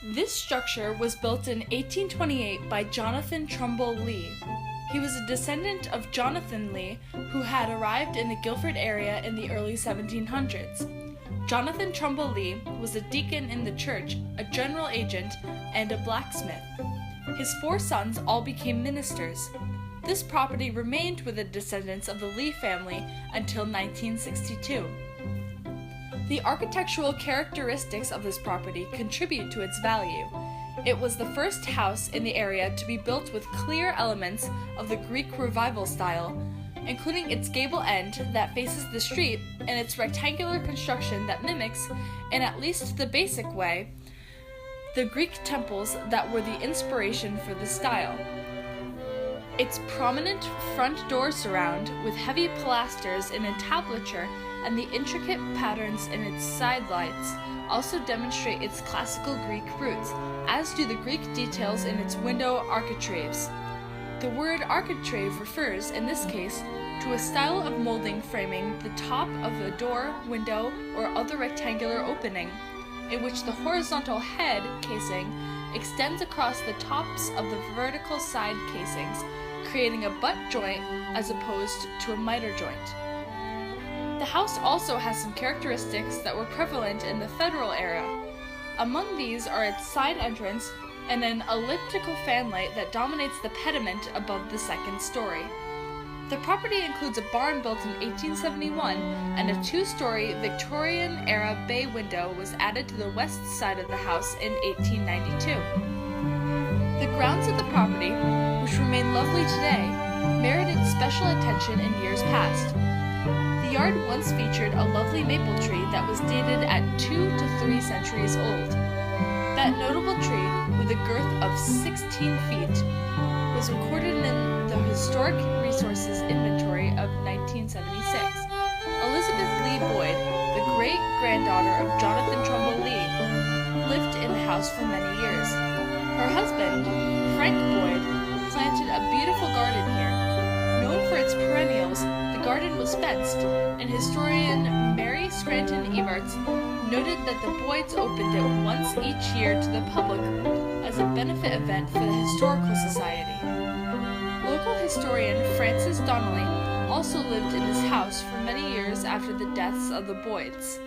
This structure was built in 1828 by Jonathan Trumbull Lee. He was a descendant of Jonathan Lee, who had arrived in the Guilford area in the early 1700s. Jonathan Trumbull Lee was a deacon in the church, a general agent, and a blacksmith. His 4 sons all became ministers. This property remained with the descendants of the Lee family until 1962. The architectural characteristics of this property contribute to its value. It was the first house in the area to be built with clear elements of the Greek Revival style, including its gable end that faces the street and its rectangular construction that mimics, in at least the basic way, the Greek temples that were the inspiration for the style. Its prominent front door surround, with heavy pilasters in entablature and the intricate patterns in its side lights, also demonstrate its classical Greek roots, as do the Greek details in its window architraves. The word architrave refers, in this case, to a style of molding framing the top of a door, window, or other rectangular opening, in which the horizontal head casing extends across the tops of the vertical side casings, creating a butt joint as opposed to a miter joint. The house also has some characteristics that were prevalent in the Federal era. Among these are its side entrance and an elliptical fanlight that dominates the pediment above the second story. The property includes a barn built in 1871, and a 2-story Victorian-era bay window was added to the west side of the house in 1892. The grounds of the property, which remain lovely today, merited special attention in years past. The yard once featured a lovely maple tree that was dated at 2 to 3 centuries old. That notable tree, with a girth of 16 feet, was recorded in the Historic Resources Inventory of 1976. Elizabeth Lee Boyd, the great-granddaughter of Jonathan Trumbull Lee, lived in the house for many years. Her husband, Frank Boyd, planted a beautiful garden here. Known for its perennials, the garden was fenced, and historian Mary Scranton Evarts noted that the Boyds opened it once each year to the public as a benefit event for the Historical Society. Local historian Francis Donnelly also lived in this house for many years after the deaths of the Boyds.